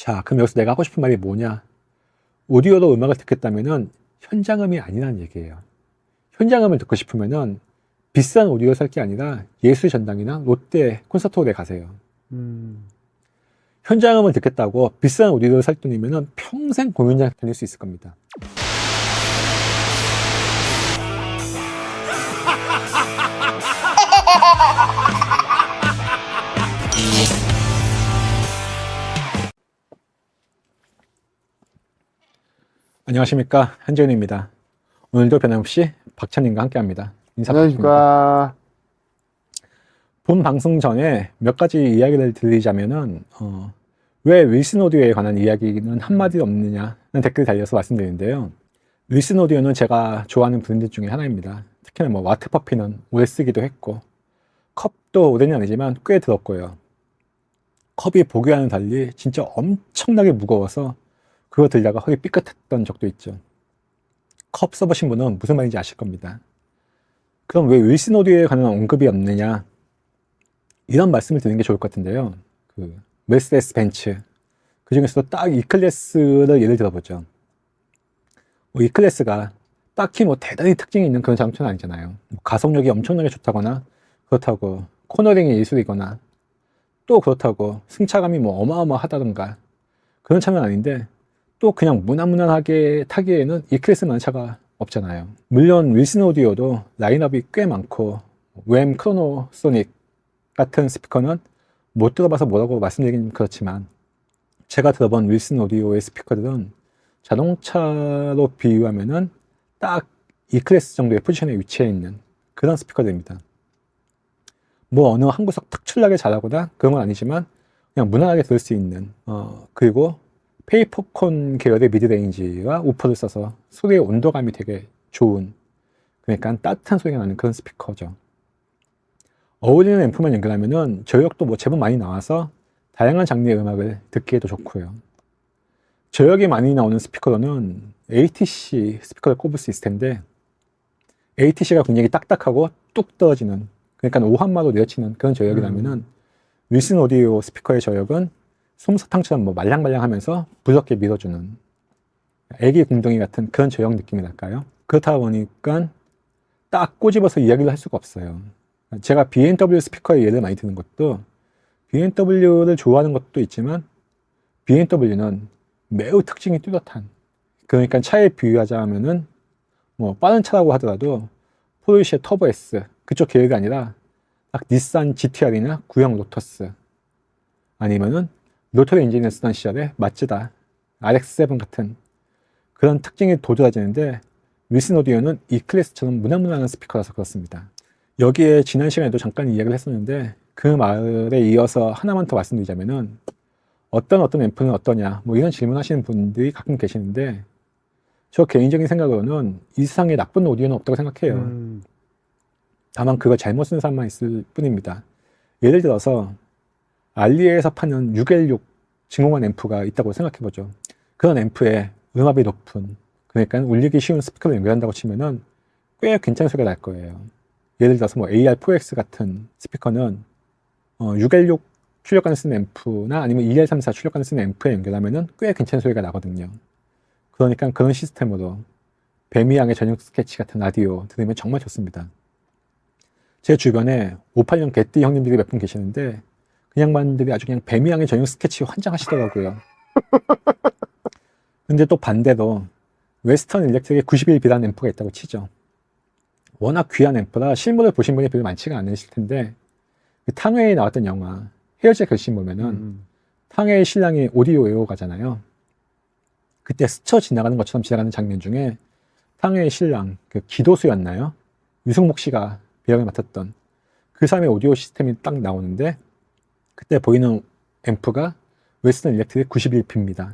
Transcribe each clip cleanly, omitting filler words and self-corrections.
자, 그럼 여기서 내가 하고 싶은 말이 뭐냐? 오디오로 음악을 듣겠다면은 현장음이 아니라는 얘기예요. 현장음을 듣고 싶으면은 비싼 오디오 살 게 아니라 예술전당이나 롯데 콘서트홀에 가세요. 현장음을 듣겠다고 비싼 오디오를 살 돈이면은 평생 공연장 다닐 수 있을 겁니다. 안녕하십니까, 한재훈입니다. 오늘도 변함없이 박찬님과 함께합니다. 인사 부탁드립니다. 안녕하십니까. 본 방송 전에 몇 가지 이야기를 드리자면은 왜 윌슨 오디오에 관한 이야기는 한마디 없느냐는 댓글 달려서 말씀드리는데요. 윌슨 오디오는 제가 좋아하는 브랜드 중에 하나입니다. 특히나 뭐 와트퍼피는 오래 쓰기도 했고, 컵도 오래는 아니지만 꽤 들었고요. 컵이 보기와는 달리 진짜 엄청나게 무거워서 그거 들다가 허리 삐끗했던 적도 있죠. 컵 써보신 분은 무슨 말인지 아실 겁니다. 그럼 왜 윌슨 오디오에 관한 언급이 없느냐, 이런 말씀을 드리는 게 좋을 것 같은데요. 그 메르세데스 벤츠, 그 중에서도 딱 E클래스를 예를 들어보죠. 뭐 E클래스가 딱히 뭐 대단히 특징이 있는 그런 자동차는 아니잖아요. 뭐 가속력이 엄청나게 좋다거나, 그렇다고 코너링이 예술이거나, 또 그렇다고 승차감이 뭐 어마어마하다던가, 그런 차는 아닌데, 또 그냥 무난무난하게 타기에는 E클래스만한 차가 없잖아요. 물론 윌슨 오디오도 라인업이 꽤 많고, 웸 크로노소닉 같은 스피커는 못 들어봐서 뭐라고 말씀드리긴 그렇지만, 제가 들어본 윌슨 오디오의 스피커들은 자동차로 비유하면은 딱 E클래스 정도의 포지션에 위치해 있는 그런 스피커들입니다. 뭐 어느 한 구석 특출나게 잘하거나 그런 건 아니지만 그냥 무난하게 들을 수 있는, 그리고 페이퍼콘 계열의 미드레인지와 우퍼를 써서 소리의 온도감이 되게 좋은, 그러니까 따뜻한 소리가 나는 그런 스피커죠. 어울리는 앰프만 연결하면은 저역도 뭐 제법 많이 나와서 다양한 장르의 음악을 듣기에도 좋고요. 저역이 많이 나오는 스피커로는 ATC 스피커를 꼽을 수 있을 텐데, ATC가 굉장히 딱딱하고 뚝 떨어지는, 그러니까 오한마로 내어치는 그런 저역이라면은 윌슨 오디오 스피커의 저역은 솜사탕처럼 뭐 말랑말랑하면서 부드럽게 밀어주는 애기 공둥이 같은 그런 저역 느낌이랄까요? 그렇다 보니까 딱 꼬집어서 이야기를 할 수가 없어요. 제가 BMW 스피커의 예를 많이 드는 것도, BMW를 좋아하는 것도 있지만 BMW는 매우 특징이 뚜렷한, 그러니까 차에 비유하자면은 뭐 빠른 차라고 하더라도 포르쉐 터보 S 그쪽 계열이 아니라 딱 닛산 GTR이나 구형 로터스, 아니면은 로터리 엔진을 쓰던 시절에 마츠다 RX-7 같은 그런 특징이 도드라지는데, 윌슨 오디오는 이 클래스처럼 무난무난한 스피커라서 그렇습니다. 여기에 지난 시간에도 잠깐 이야기를 했었는데, 그 말에 이어서 하나만 더 말씀드리자면은, 어떤 앰프는 어떠냐, 뭐 이런 질문 하시는 분들이 가끔 계시는데, 저 개인적인 생각으로는 이 세상에 나쁜 오디오는 없다고 생각해요. 다만 그걸 잘못 쓰는 사람만 있을 뿐입니다. 예를 들어서 알리에서 파는 6L6 진공관 앰프가 있다고 생각해보죠. 그런 앰프에 음압이 높은, 그러니까 울리기 쉬운 스피커를 연결한다고 치면은 꽤 괜찮은 소리가 날 거예요. 예를 들어서 뭐 AR4X 같은 스피커는 6L6 출력관을 쓰는 앰프나 아니면 2L34 출력관을 쓰는 앰프에 연결하면은 꽤 괜찮은 소리가 나거든요. 그러니까 그런 시스템으로 뱀이양의 전용 스케치 같은 라디오 들으면 정말 좋습니다. 제 주변에 580 개띠 형님들이 몇 분 계시는데, 그 양반들이 아주 그냥 뱀이양의 전용 스케치 환장하시더라고요. 근데 또 반대로 웨스턴 일렉트릭의 91B라는 앰프가 있다고 치죠. 워낙 귀한 앰프라 실물을 보신 분이 별로 많지가 않으실 텐데, 그 탕웨이에 나왔던 영화 헤어질 결심 보면은 탕웨이 신랑이 오디오 애호가잖아요. 그때 스쳐 지나가는 것처럼 지나가는 장면 중에 탕웨이 신랑, 그 기도수였나요? 유승목 씨가 배역을 맡았던 그 사람의 오디오 시스템이 딱 나오는데, 그때 보이는 앰프가 웨스턴 일렉트릭 91B입니다.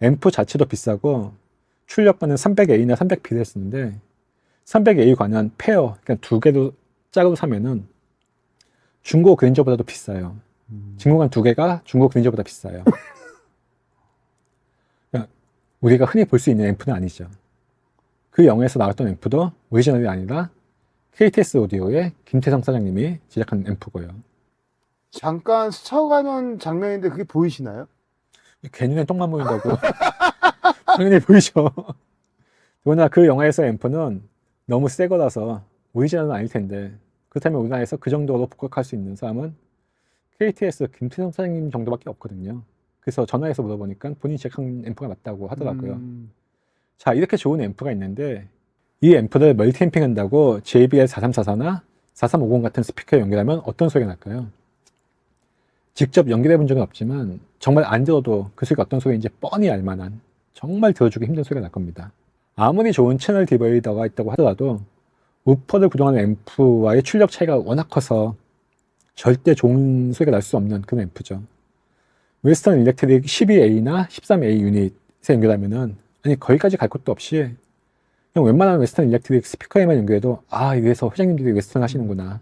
앰프 자체도 비싸고 출력관은 300A나 300B를 쓰는데, 300A 관한 페어, 그러니까 두 개도 짝으로 사면은 중고 그랜저보다도 비싸요. 진공관 두 개가 중고 그랜저보다 비싸요. 그러니까 우리가 흔히 볼 수 있는 앰프는 아니죠. 그 영화에서 나왔던 앰프도 오리지널이 아니라 KTS 오디오의 김태성 사장님이 제작한 앰프고요. 잠깐 스쳐가는 장면인데 그게 보이시나요? 괜히 똥만 보인다고. 당연히 보이죠. 더구나 그 영화에서 앰프는 너무 새 거라서 오리지널은 아닐 텐데, 그렇다면 우리나라에서 그 정도로 복각할 수 있는 사람은 KTS 김태성 사장님 정도밖에 없거든요. 그래서 전화해서 물어보니까 본인이 제작한 앰프가 맞다고 하더라고요. 자, 이렇게 좋은 앰프가 있는데 이 앰프를 멀티 앰핑 한다고 JBL 4344나 4350 같은 스피커에 연결하면 어떤 소리가 날까요? 직접 연결해 본 적은 없지만 정말 안 들어도 그 소리가 어떤 소리인지 뻔히 알만한, 정말 들어주기 힘든 소리가 날 겁니다. 아무리 좋은 채널 디바이더가 있다고 하더라도 우퍼를 구동하는 앰프와의 출력 차이가 워낙 커서 절대 좋은 소리가 날 수 없는 그런 앰프죠. 웨스턴 일렉트릭 12A나 13A 유닛에 연결하면은, 아니 거기까지 갈 것도 없이 그냥 웬만한 웨스턴 일렉트릭 스피커에만 연결해도 아, 이래서 회장님들이 웨스턴 하시는구나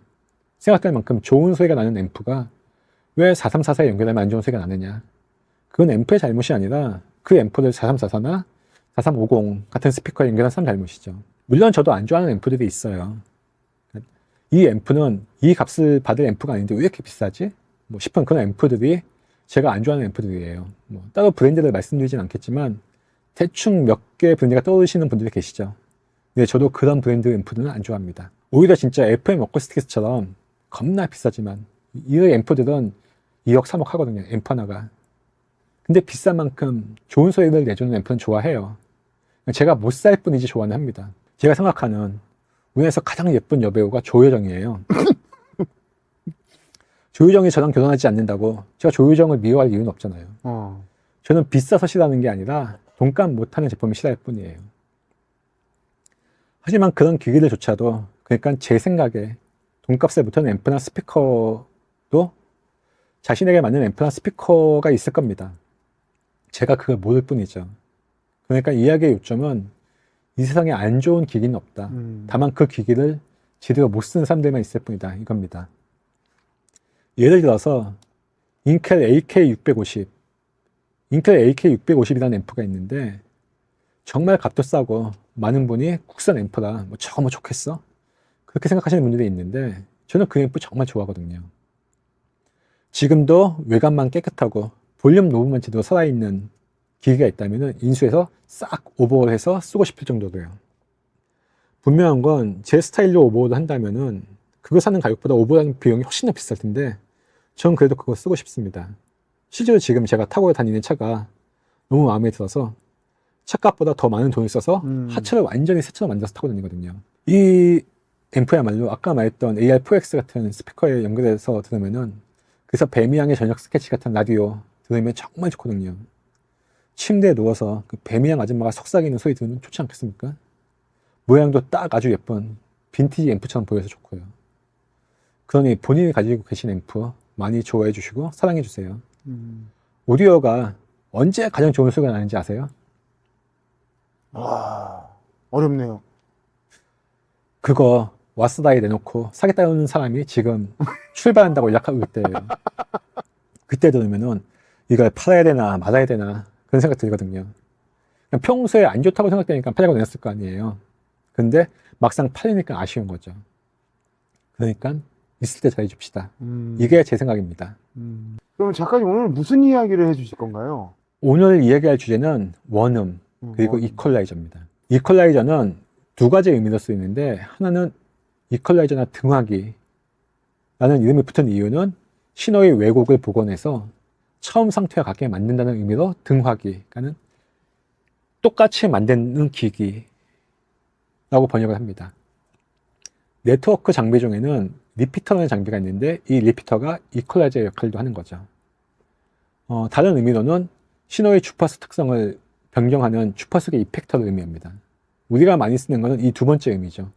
생각할 만큼 좋은 소리가 나는 앰프가 왜 4344에 연결하면 안 좋은 소리가 나느냐. 그건 앰프의 잘못이 아니라 그 앰프를 4344나 4350 같은 스피커에 연결한 사람 잘못이죠. 물론 저도 안 좋아하는 앰프들이 있어요. 이 앰프는 이 값을 받을 앰프가 아닌데 왜 이렇게 비싸지? 뭐 싶은 그런 앰프들이 제가 안 좋아하는 앰프들이에요. 뭐 따로 브랜드를 말씀드리진 않겠지만 대충 몇 개의 브랜드가 떠오르시는 분들이 계시죠. 근데 저도 그런 브랜드 앰프들은 안 좋아합니다. 오히려 진짜 FM 어쿠스틱스처럼 겁나 비싸지만 이 앰프들은 2억 3억 하거든요. 앰프 하나가. 근데 비싼 만큼 좋은 소리를 내주는 앰프는 좋아해요. 제가 못 살 뿐이지 좋아는 합니다. 제가 생각하는 우리나라에서 가장 예쁜 여배우가 조효정이에요. 조효정이 저랑 결혼하지 않는다고 제가 조효정을 미워할 이유는 없잖아요. 저는 비싸서 싫어하는 게 아니라 돈값 못하는 제품을 싫어할 뿐이에요. 하지만 그런 기기들조차도, 그러니까 제 생각에 돈값을 못하는 앰프나 스피커도 자신에게 맞는 앰프나 스피커가 있을 겁니다. 제가 그걸 모를 뿐이죠. 그러니까 이야기의 요점은 이 세상에 안 좋은 기기는 없다. 다만 그 기기를 제대로 못 쓰는 사람들만 있을 뿐이다. 이겁니다. 예를 들어서 인텔 AK650, 인텔 AK650이라는 앰프가 있는데 정말 값도 싸고 많은 분이 국산 앰프라 뭐 저거 뭐 좋겠어? 그렇게 생각하시는 분들이 있는데 저는 그 앰프 정말 좋아하거든요. 지금도 외관만 깨끗하고 볼륨 노브만 제대로 살아있는 기기가 있다면 인수해서 싹 오버홀해서 쓰고 싶을 정도로요. 분명한 건 제 스타일로 오버홀을 한다면은 그거 사는 가격보다 오버홀하는 비용이 훨씬 더 비쌀 텐데 전 그래도 그거 쓰고 싶습니다. 실제로 지금 제가 타고 다니는 차가 너무 마음에 들어서 차값보다 더 많은 돈을 써서 하체를 완전히 새처럼 만들어서 타고 다니거든요. 이 앰프야말로 아까 말했던 AR4X 같은 스피커에 연결해서 들으면은, 그래서 뱀이양의 저녁 스케치 같은 라디오 들으면 정말 좋거든요. 침대에 누워서 그 뱀이양 아줌마가 속삭이는 소리 들으면 좋지 않겠습니까? 모양도 딱 아주 예쁜 빈티지 앰프처럼 보여서 좋고요. 그러니 본인이 가지고 계신 앰프 많이 좋아해 주시고 사랑해 주세요. 오디오가 언제 가장 좋은 소리가 나는지 아세요? 어렵네요. 그거 와스다에 내놓고 사겠다는 사람이 지금 출발한다고 연락하고 있대요. 그때 들으면은 이걸 팔아야 되나 말아야 되나 그런 생각 들거든요. 그냥 평소에 안 좋다고 생각되니까 팔려고 내놨을 거 아니에요. 근데 막상 팔리니까 아쉬운 거죠. 그러니까 있을 때 잘해줍시다. 이게 제 생각입니다. 그럼 작가님 오늘 무슨 이야기를 해주실 건가요? 오늘 이야기할 주제는 원음 그리고 이퀄라이저입니다. 이퀄라이저는 두 가지 의미로 쓰이는데, 하나는 이퀄라이저나 등화기 라는 이름이 붙은 이유는 신호의 왜곡을 복원해서 처음 상태와 같게 만든다는 의미로 등화기, 그러니까 똑같이 만드는 기기라고 번역을 합니다. 네트워크 장비 중에는 리피터라는 장비가 있는데 이 리피터가 이퀄라이저 역할도 하는 거죠. 다른 의미로는 신호의 주파수 특성을 변경하는 주파수계 이펙터를 의미합니다. 우리가 많이 쓰는 것은 이 두 번째 의미죠.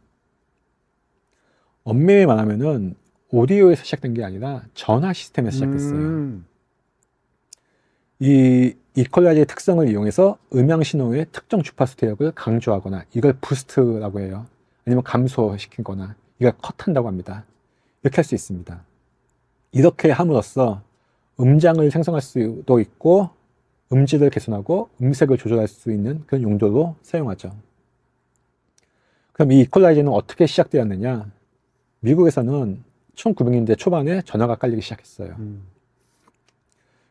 엄밀히 말하면은 오디오에서 시작된 게 아니라 전화 시스템에서 시작됐어요. 이 이퀄라이저의 특성을 이용해서 음향 신호의 특정 주파수 대역을 강조하거나 이걸 부스트라고 해요. 아니면 감소시키거나 이걸 컷한다고 합니다. 이렇게 할 수 있습니다. 이렇게 함으로써 음장을 생성할 수도 있고 음질을 개선하고 음색을 조절할 수 있는 그런 용도로 사용하죠. 그럼 이 이퀄라이저는 어떻게 시작되었느냐? 미국에서는 1900년대 초반에 전화가 깔리기 시작했어요.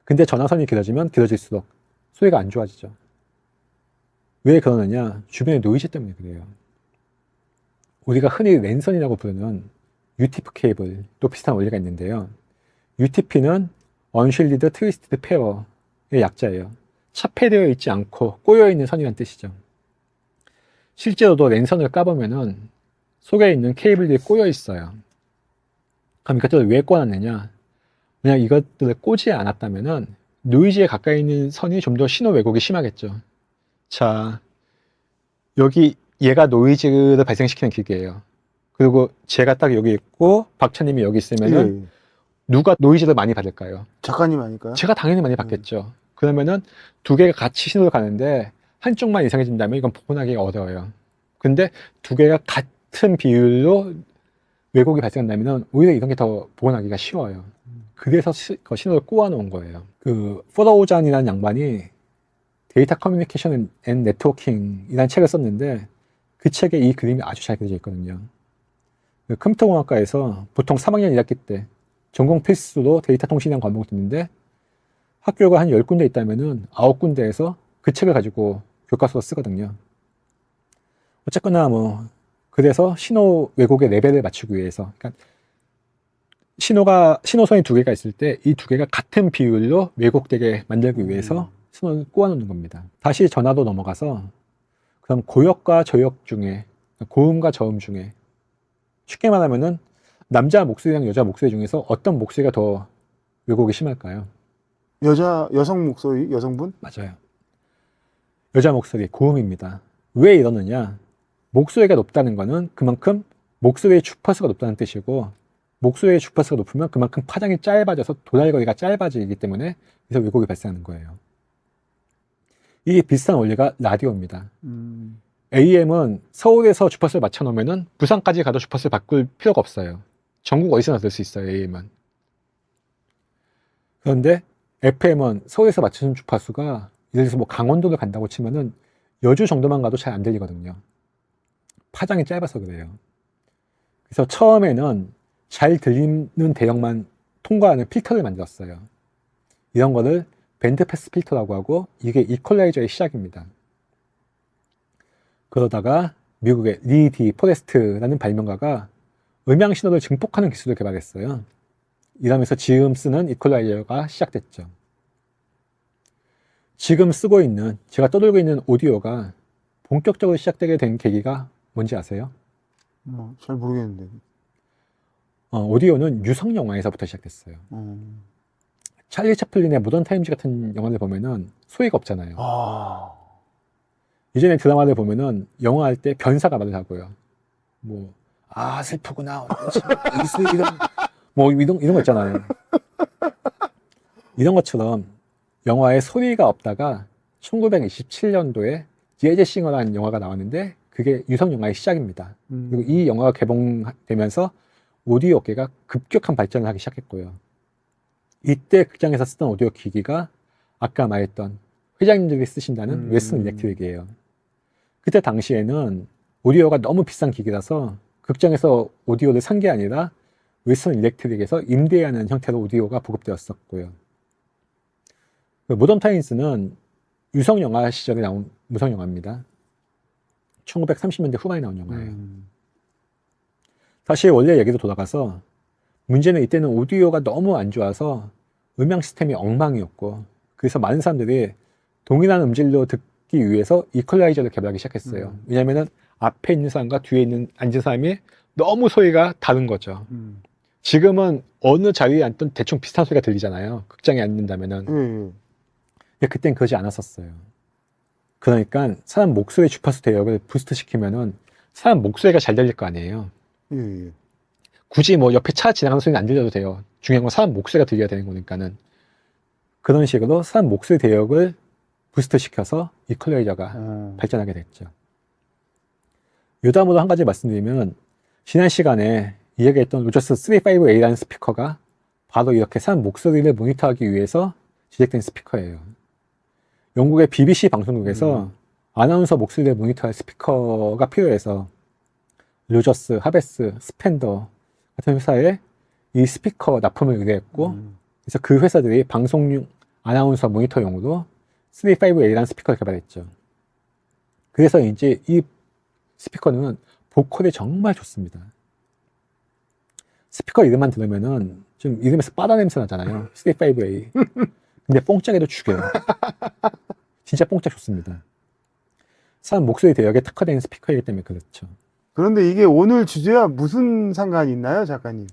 근데 전화선이 길어지면 길어질수록 소리가 안 좋아지죠. 왜 그러느냐? 주변의 노이즈 때문에 그래요. 우리가 흔히 랜선이라고 부르는 UTP 케이블 또 비슷한 원리가 있는데요. UTP는 Unshielded Twisted Pair의 약자예요. 차폐되어 있지 않고 꼬여 있는 선이라는 뜻이죠. 실제로도 랜선을 까보면은 속에 있는 케이블들이 꼬여 있어요. 그럼 이것들을 왜 꽂았느냐? 만약 이것들을 꽂지 않았다면은 노이즈에 가까이 있는 선이 좀 더 신호 왜곡이 심하겠죠. 자, 여기 얘가 노이즈를 발생시키는 기계예요. 그리고 제가 딱 여기 있고 박찬님이 여기 있으면은 예. 누가 노이즈를 많이 받을까요? 작가님 아닐까요? 제가 당연히 많이 받겠죠. 그러면은 두 개가 같이 신호를 가는데 한쪽만 이상해진다면 이건 복원하기가 어려워요. 근데 두 개가 같은 비율로 왜곡이 발생한다면 오히려 이런 게 더 복원하기가 쉬워요. 그래서 그 신호를 꼬아놓은 거예요. 그 포더오잔이라는 양반이 데이터 커뮤니케이션 앤 네트워킹이라는 책을 썼는데 그 책에 이 그림이 아주 잘 그려져 있거든요. 그 컴퓨터공학과에서 보통 3학년 1학기 때 전공 필수로 데이터 통신이라는 과목을 듣는데 학교가 한 10군데 있다면은 9군데에서 그 책을 가지고 교과서로 쓰거든요. 어쨌거나 뭐 그래서 신호 왜곡의 레벨을 맞추기 위해서, 그러니까 신호선이 두 개가 있을 때 이 두 개가 같은 비율로 왜곡되게 만들기 위해서 신호를 꼬아놓는 겁니다. 다시 전화로 넘어가서 그럼 고역과 저역 중에, 고음과 저음 중에 쉽게 말하면은 남자 목소리랑 여자 목소리 중에서 어떤 목소리가 더 왜곡이 심할까요? 여성 목소리, 여성분? 맞아요. 여자 목소리, 고음입니다. 왜 이러느냐? 목소리가 높다는 거는 그만큼 목소리의 주파수가 높다는 뜻이고, 목소리의 주파수가 높으면 그만큼 파장이 짧아져서 도달거리가 짧아지기 때문에 그래서 왜곡이 발생하는 거예요. 이 비슷한 원리가 라디오입니다. AM은 서울에서 주파수를 맞춰놓으면 부산까지 가도 주파수를 바꿀 필요가 없어요. 전국 어디서나 들을 수 있어요, AM은. 그런데 FM은 서울에서 맞춰준 주파수가 예를 들어서 뭐 강원도를 간다고 치면은 여주 정도만 가도 잘 안 들리거든요. 파장이 짧아서 그래요. 그래서 처음에는 잘 들리는 대역만 통과하는 필터를 만들었어요. 이런 거를 밴드패스 필터라고 하고 이게 이퀄라이저의 시작입니다. 그러다가 미국의 리 디 포레스트라는 발명가가 음향 신호를 증폭하는 기술을 개발했어요. 이러면서 지금 쓰는 이퀄라이저가 시작됐죠. 지금 쓰고 있는, 제가 떠들고 있는 오디오가 본격적으로 시작되게 된 계기가 뭔지 아세요? 잘 모르겠는데. 오디오는 유성 영화에서부터 시작됐어요. 찰리 채플린의 모던 타임즈 같은 영화를 보면은 소리가 없잖아요. 이전에 드라마를 보면은 영화 할 때 변사가 말을 하고요. 뭐, 슬프구나. 이런 거 있잖아요. 이런 것처럼 영화에 소리가 없다가 1927년도에 재즈 싱어라는 영화가 나왔는데 그게 유성 영화의 시작입니다. 그리고 이 영화가 개봉되면서 오디오 업계가 급격한 발전을 하기 시작했고요. 이때 극장에서 쓰던 오디오 기기가 아까 말했던 회장님들이 쓰신다는 웨스턴 일렉트릭이에요. 그때 당시에는 오디오가 너무 비싼 기기라서 극장에서 오디오를 산 게 아니라 웨스턴 일렉트릭에서 임대하는 형태로 오디오가 보급되었었고요. 모던 타임스는 유성 영화 시절에 나온 무성 영화입니다. 1930년대 후반에 나온 영화예요. 다시 원래 얘기로 돌아가서 문제는 이때는 오디오가 너무 안 좋아서 음향 시스템이 엉망이었고, 그래서 많은 사람들이 동일한 음질로 듣기 위해서 이퀄라이저를 개발하기 시작했어요. 왜냐면은 앞에 있는 사람과 뒤에 앉은 사람이 너무 소리가 다른 거죠. 지금은 어느 자리에 앉든 대충 비슷한 소리가 들리잖아요. 극장에 앉는다면은. 근데 그땐 그러지 않았었어요. 그러니까 사람 목소리 주파수 대역을 부스트 시키면은 사람 목소리가 잘 들릴 거 아니에요. 굳이 뭐 옆에 차 지나가는 소리는 안 들려도 돼요. 중요한 건 사람 목소리가 들려야 되는 거니까는. 그런 식으로 사람 목소리 대역을 부스트 시켜서 이퀄라이저가 발전하게 됐죠. 요담으로 한 가지 말씀드리면, 지난 시간에 이야기했던 로저스 358A라는 스피커가 바로 이렇게 사람 목소리를 모니터하기 위해서 제작된 스피커예요. 영국의 BBC 방송국에서 아나운서 목소리를 모니터할 스피커가 필요해서 로저스, 하베스, 스펜더 같은 회사에 이 스피커 납품을 의뢰했고, 그래서 그 회사들이 방송용 아나운서 모니터용으로 35A라는 스피커를 개발했죠. 그래서 이제 이 스피커는 보컬에 정말 좋습니다. 스피커 이름만 들으면은 좀 이름에서 바다 냄새 나잖아요. 35A. 근데 뽕짝에도 죽여요. 진짜 뽕짝 좋습니다. 사람 목소리 대역에 특화된 스피커이기 때문에 그렇죠. 그런데 이게 오늘 주제와 무슨 상관이 있나요, 작가님?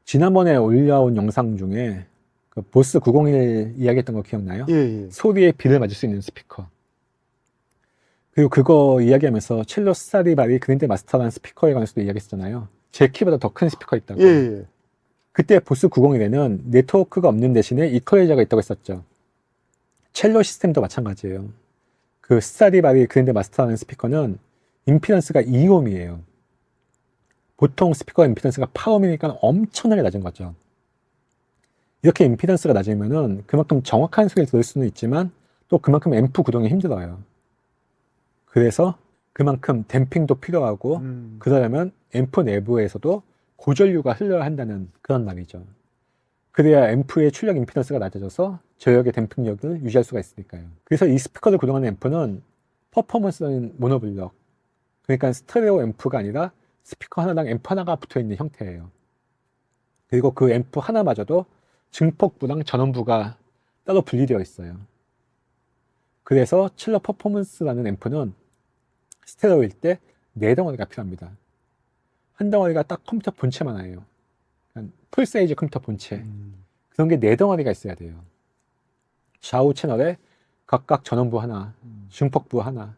지난번에 올려온 영상 중에 그 보스 901 이야기했던 거 기억나요? 예, 예. 소리에 비를 맞을 수 있는 스피커. 그리고 그거 이야기하면서 첼로 스타디바리 그랜드 마스터라는 스피커에 관해서도 이야기했잖아요. 제 키보다 더 큰 스피커 있다고. 예, 예. 그때 보스 901에는 네트워크가 없는 대신에 이퀄라이저가 있다고 했었죠. 첼로 시스템도 마찬가지예요. 그 스타디바리 그랜드 마스터라는 스피커는 임피던스가 2옴이에요. 보통 스피커 임피던스가 8옴이니까 엄청나게 낮은 거죠. 이렇게 임피던스가 낮으면은 그만큼 정확한 소리를 들을 수는 있지만 또 그만큼 앰프 구동이 힘들어요. 그래서 그만큼 댐핑도 필요하고 그러려면 앰프 내부에서도 고전류가 흘러야 한다는 그런 말이죠. 그래야 앰프의 출력 임피던스가 낮아져서 저역의 댐핑력을 유지할 수가 있으니까요. 그래서 이 스피커를 구동하는 앰프는 퍼포먼스는 모노블럭, 그러니까 스테레오 앰프가 아니라 스피커 하나당 앰프 하나가 붙어있는 형태예요. 그리고 그 앰프 하나마저도 증폭부랑 전원부가 따로 분리되어 있어요. 그래서 첼로 퍼포먼스라는 앰프는 스테레오일 때 4덩어리가 필요합니다. 한 덩어리가 딱 컴퓨터 본체만 해요. 풀사이즈 컴퓨터 본체. 그런 게 4덩어리가 있어야 돼요. 좌우 채널에 각각 전원부 하나, 증폭부 하나,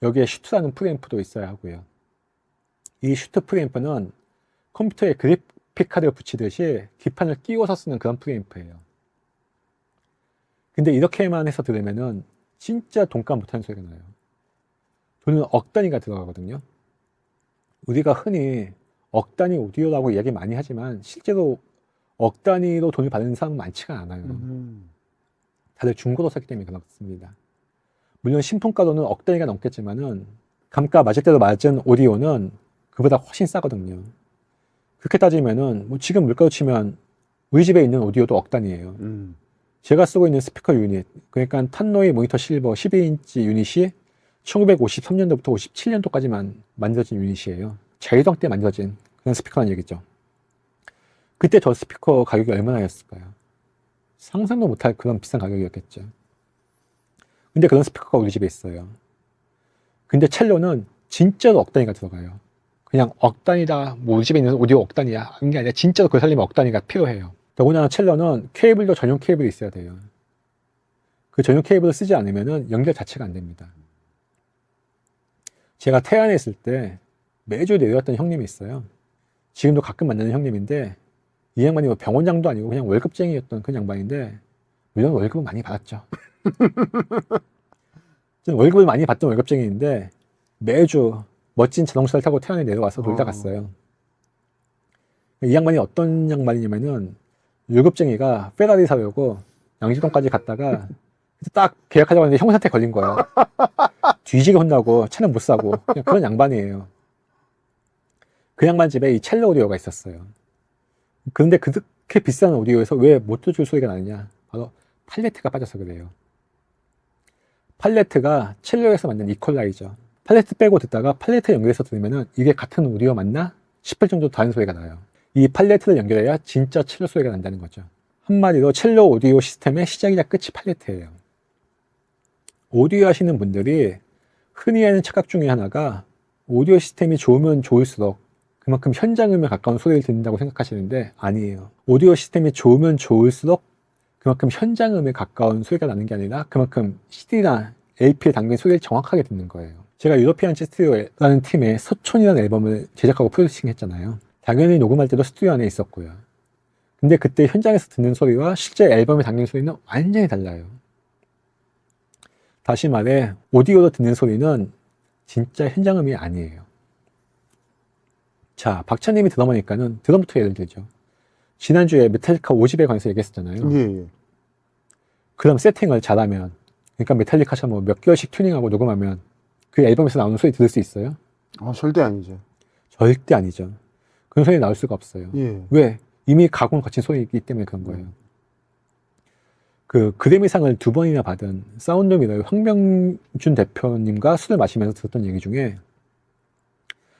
여기에 슈트라는 프리앰프도 있어야 하고요. 이 슈트 프리앰프는 컴퓨터에 그래픽 카드를 붙이듯이 기판을 끼워서 쓰는 그런 프리앰프예요. 근데 이렇게만 해서 들으면은 진짜 동감 못하는 소리가 나요. 돈은 억 단위가 들어가거든요. 우리가 흔히 억 단위 오디오라고 이야기 많이 하지만 실제로 억 단위로 돈을 받는 사람은 많지가 않아요. 다들 중고로 샀기 때문에 그렇습니다. 물론 신품가로는 억 단위가 넘겠지만은 감가 맞을 대로 맞은 오디오는 그보다 훨씬 싸거든요. 그렇게 따지면은 뭐 지금 물가로 치면 우리 집에 있는 오디오도 억 단위예요. 제가 쓰고 있는 스피커 유닛, 그러니까 탄노이 모니터 실버 12인치 유닛이 1953년도부터 57년도까지만 만들어진 유닛이에요. 자유당 때 만들어진 그런 스피커라는 얘기죠. 그때 저 스피커 가격이 얼마나였을까요? 상상도 못할 그런 비싼 가격이었겠죠. 근데 그런 스피커가 우리 집에 있어요. 근데 첼로는 진짜로 억 단위가 들어가요. 그냥 억 단위다, 뭐 우리 집에 있는 오디오 억 단위야, 이게 아니라 진짜로 그걸 살리면 억 단위가 필요해요. 더군다나 첼로는 케이블도 전용 케이블이 있어야 돼요. 그 전용 케이블을 쓰지 않으면 연결 자체가 안 됩니다. 제가 태안에 있을 때 매주 내려왔던 형님이 있어요. 지금도 가끔 만나는 형님인데 이 양반이 뭐 병원장도 아니고 그냥 월급쟁이였던 그 양반인데 물론 월급은 많이 받았죠. 월급을 많이 받던 월급쟁이인데 매주 멋진 자동차를 타고 태안에 내려와서 놀다 갔어요. 이 양반이 어떤 양반이냐면은 월급쟁이가 페라리 사려고 양지동까지 갔다가 딱 계약하자고 했는데 형사한테 걸린 거예요. 뒤지게 혼나고 차는 못 사고 그냥 그런 양반이에요. 그 양반 집에 이 첼로 오디오가 있었어요. 그런데 그렇게 비싼 오디오에서 왜 못 들어줄 소리가 나느냐? 바로 팔레트가 빠져서 그래요. 팔레트가 첼로에서 만든 이퀄라이저. 팔레트 빼고 듣다가 팔레트 연결해서 들으면은 이게 같은 오디오 맞나 싶을 정도로 다른 소리가 나요. 이 팔레트를 연결해야 진짜 첼로 소리가 난다는 거죠. 한마디로 첼로 오디오 시스템의 시작이자 끝이 팔레트예요. 오디오 하시는 분들이 흔히 하는 착각 중에 하나가 오디오 시스템이 좋으면 좋을수록 그만큼 현장음에 가까운 소리를 듣는다고 생각하시는데 아니에요. 오디오 시스템이 좋으면 좋을수록 그만큼 현장음에 가까운 소리가 나는 게 아니라 그만큼 CD나 LP에 담긴 소리를 정확하게 듣는 거예요. 제가 유로피안 스튜디오라는 팀의 서촌이라는 앨범을 제작하고 프로듀싱 했잖아요. 당연히 녹음할 때도 스튜디오 안에 있었고요. 근데 그때 현장에서 듣는 소리와 실제 앨범에 담긴 소리는 완전히 달라요. 다시 말해 오디오로 듣는 소리는 진짜 현장음이 아니에요. 자, 박찬님이 드러머니까는 드럼부터 예를 들죠. 지난주에 메탈리카 5집에 관해서 얘기했었잖아요. 예. 그럼 세팅을 잘하면, 그러니까 메탈리카처럼 뭐 몇 개월씩 튜닝하고 녹음하면 그 앨범에서 나오는 소리 들을 수 있어요? 절대 아니죠. 절대 아니죠. 그런 소리 나올 수가 없어요. 예. 왜? 이미 가공 거친 소리이기 때문에 그런 거예요. 그 그래미상을 2번이나 받은 사운드 미러의 황명준 대표님과 술을 마시면서 들었던 얘기 중에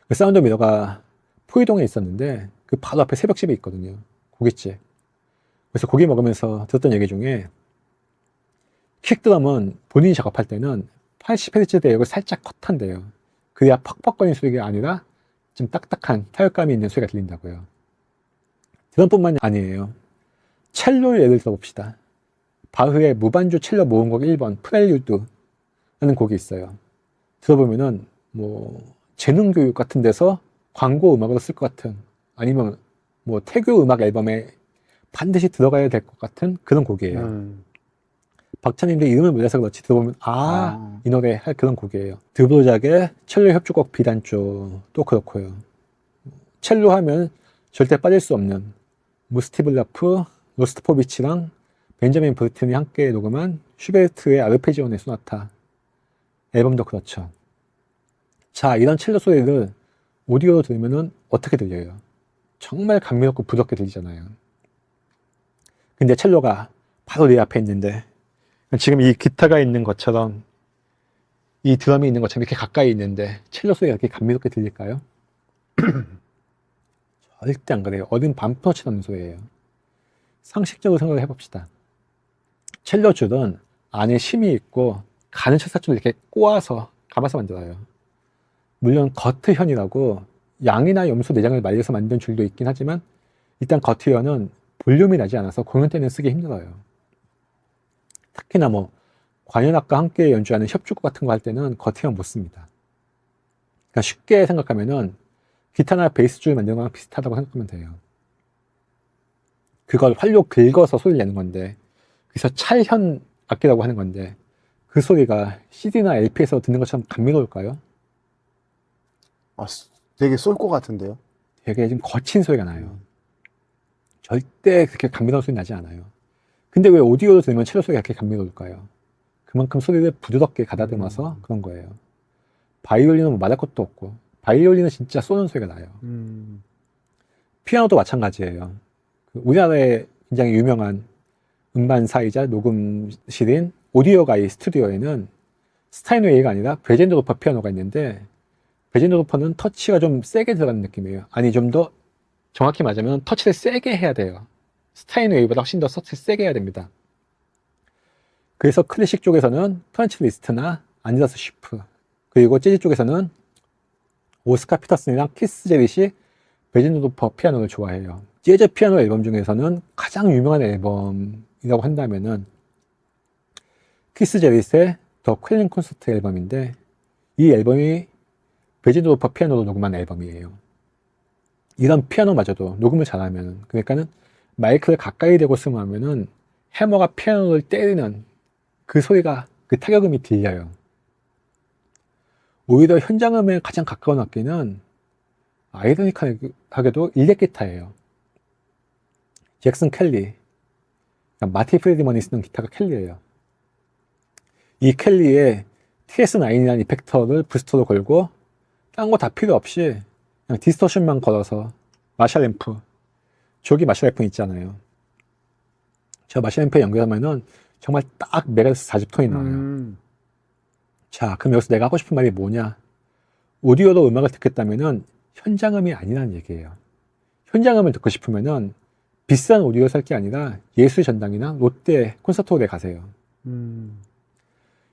그 사운드 미러가 포유동에 있었는데 그 바로 앞에 새벽집이 있거든요. 고깃집. 그래서 고기 먹으면서 들었던 얘기 중에 킥드럼은 본인이 작업할 때는 80Hz 대역을 살짝 컷한대요. 그래야 퍽퍽거리는 소리가 아니라 좀 딱딱한 타격감이 있는 소리가 들린다고요. 드럼뿐만이 아니에요. 첼로를 예를 들어봅시다. 바흐의 무반주 첼로 모음곡 1번 프렐류드라는 곡이 있어요. 들어보면은 뭐 재능교육 같은 데서 광고 음악으로 쓸 것 같은, 아니면 뭐 태교 음악 앨범에 반드시 들어가야 될 것 같은 그런 곡이에요. 박찬님도 이름을 몰라서 그렇지 들어보면 이 노래 할 그런 곡이에요. 드보작의 첼로 협주곡 비단조도 그렇고요. 첼로 하면 절대 빠질 수 없는 무스티블라프, 로스트포비치랑 벤자민 브르튼이 함께 녹음한 슈베르트의 아르페지오네 소나타 앨범도 그렇죠. 자, 이런 첼로 소리를 오디오로 들으면 어떻게 들려요? 정말 감미롭고 부드럽게 들리잖아요. 근데 첼로가 바로 내 앞에 있는데 지금 이 기타가 있는 것처럼 이 드럼이 있는 것처럼 이렇게 가까이 있는데 첼로 소리가 이렇게 감미롭게 들릴까요? 절대 안 그래요. 어린 밤터치 나는 소리예요. 상식적으로 생각을 해봅시다. 첼로 줄은 안에 심이 있고 가는 철사줄을 이렇게 꼬아서 감아서 만들어요. 물론 거트현이라고 양이나 염소 내장을 말려서 만든 줄도 있긴 하지만 일단 거트현은 볼륨이 나지 않아서 공연 때는 쓰기 힘들어요. 특히나 뭐 관현악과 함께 연주하는 협주곡 같은 거 할 때는 거트현 못 씁니다. 그러니까 쉽게 생각하면은 기타나 베이스 줄 만드는 거랑 비슷하다고 생각하면 돼요. 그걸 활로 긁어서 소리를 내는 건데, 그래서 찰현 악기라고 하는 건데 그 소리가 CD나 LP에서 듣는 것처럼 감미로울까요? 되게 쏠 것 같은데요. 되게 좀 거친 소리가 나요. 절대 그렇게 감미로운 소리 나지 않아요. 근데 왜 오디오로 들으면 첼로 소리가 그렇게 감미로울까요? 그만큼 소리를 부드럽게 가다듬어서 그런 거예요. 바이올린은 뭐 말할 것도 없고, 바이올린은 진짜 쏘는 소리가 나요. 피아노도 마찬가지예요. 우리나라에 굉장히 유명한 음반사이자 녹음실인 오디오가이 스튜디오에는 스타인웨이가 아니라 베젠도르퍼 피아노가 있는데, 베젠도르퍼는 터치가 좀 세게 들어가는 느낌이에요. 아니, 좀 더 정확히 말하자면 터치를 세게 해야 돼요. 스타인웨이보다 훨씬 더 터치를 세게 해야 됩니다. 그래서 클래식 쪽에서는 프란츠 리스트나 안드라스 쉬프, 그리고 재즈 쪽에서는 오스카 피터슨이랑 키스 제릿이 베젠도르퍼 피아노를 좋아해요. 재즈 피아노 앨범 중에서는 가장 유명한 앨범이라고 한다면은 키스 제릿의 더 퀼링 콘서트 앨범인데, 이 앨범이 베젠도르퍼 피아노로 녹음한 앨범이에요. 이런 피아노마저도 녹음을 잘하면, 그러니까는 마이크를 가까이 대고 쓰면은 해머가 피아노를 때리는 그 소리가, 그 타격음이 들려요. 오히려 현장음에 가장 가까운 악기는 아이러니하게도 일렉 기타예요. 잭슨 켈리, 그러니까 마티 프리드먼이 쓰는 기타가 켈리예요. 이 켈리에 TS9이라는 이펙터를 부스터로 걸고 딴 거 다 필요 없이 그냥 디스토션만 걸어서 마샬 앰프, 저기 마샬 앰프 있잖아요. 저 마샬 앰프에 연결하면은 정말 딱 메가헤르츠 40톤이 나와요. 자, 그럼 여기서 내가 하고 싶은 말이 뭐냐? 오디오로 음악을 듣겠다면은 현장음이 아니라는 얘기예요. 현장음을 듣고 싶으면은 비싼 오디오 살 게 아니라 예술 전당이나 롯데 콘서트홀에 가세요.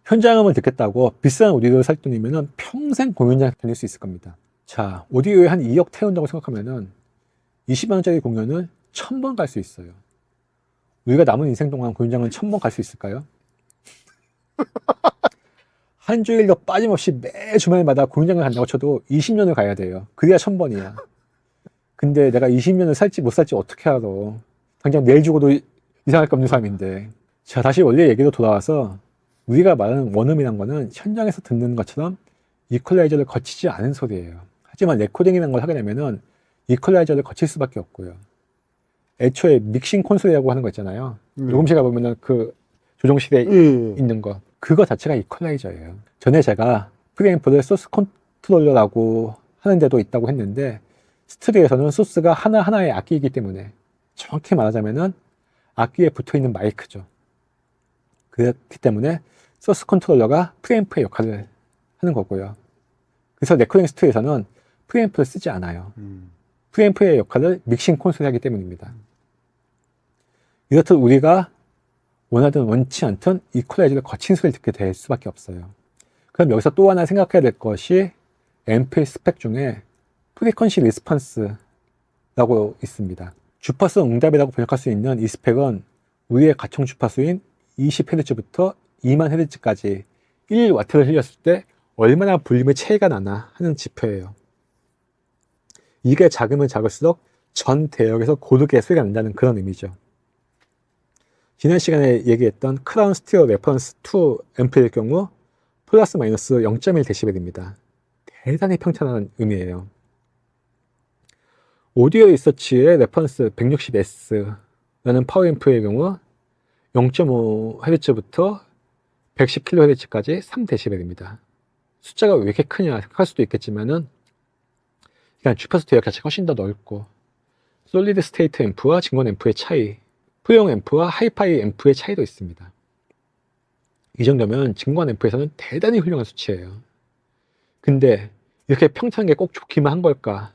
현장음을 듣겠다고 비싼 오디오를 살 돈이면은 평생 공연장 다닐 수 있을 겁니다. 자, 오디오에 한 2억 태운다고 생각하면은 20만 원짜리 공연을 1000번 갈 수 있어요. 우리가 남은 인생 동안 공연장을 1000번 갈 수 있을까요? 한 주일도 빠짐없이 매 주말마다 공연장을 간다고 쳐도 20년을 가야 돼요. 그래야 1000번이야. 근데 내가 20년을 살지 못 살지 어떻게 알아. 당장 내일 죽어도 이상할 게 없는 사람인데. 자, 다시 원래 얘기로 돌아와서 우리가 말하는 원음이란 거는 현장에서 듣는 것처럼 이퀄라이저를 거치지 않은 소리예요. 하지만 레코딩이라는 걸 하게 되면은 이퀄라이저를 거칠 수밖에 없고요. 애초에 믹싱 콘솔이라고 하는 거 있잖아요. 녹음실 가보면은 그 조종실에 있는 거. 그거 자체가 이퀄라이저예요. 전에 제가 프리앰프를 소스 컨트롤러라고 하는 데도 있다고 했는데, 스튜디오에서는 소스가 하나하나의 악기이기 때문에 정확히 말하자면은 악기에 붙어있는 마이크죠. 그렇기 때문에 소스 컨트롤러가 프리앰프의 역할을 하는 거고요. 그래서 레코딩 스튜디오에서는 프리앰프를 쓰지 않아요. 프리앰프의 역할을 믹싱 콘솔이 하기 때문입니다. 이렇듯 우리가 원하든 원치 않든 이퀄라이저를 거친 소리를 듣게 될 수밖에 없어요. 그럼 여기서 또 하나 생각해야 될 것이 앰프의 스펙 중에 프리퀀시 리스폰스라고 있습니다. 주파수 응답이라고 번역할 수 있는 이 스펙은 우리의 가청 주파수인 20Hz부터 20,000Hz까지 1W를 흘렸을 때 얼마나 볼륨의 차이가 나나 하는 지표예요. 이게 작으면 작을수록 전 대역에서 고르게 소리가 난다는 그런 의미죠. 지난 시간에 얘기했던 크라운 스티어 레퍼런스 2 앰프의 경우 플러스 마이너스 0.1dB입니다. 대단히 평탄한 의미예요. 오디오 리서치의 레퍼런스 160S라는 파워 앰프의 경우 0.5Hz부터 110kHz까지 3dB입니다. 숫자가 왜 이렇게 크냐 생각할 수도 있겠지만은 그냥 주파수 대역 자체가 훨씬 더 넓고 솔리드 스테이트 앰프와 증권 앰프의 차이, 프리용 앰프와 하이파이 앰프의 차이도 있습니다. 이 정도면 증권 앰프에서는 대단히 훌륭한 수치예요. 근데 이렇게 평탄한 게 꼭 좋기만 한 걸까?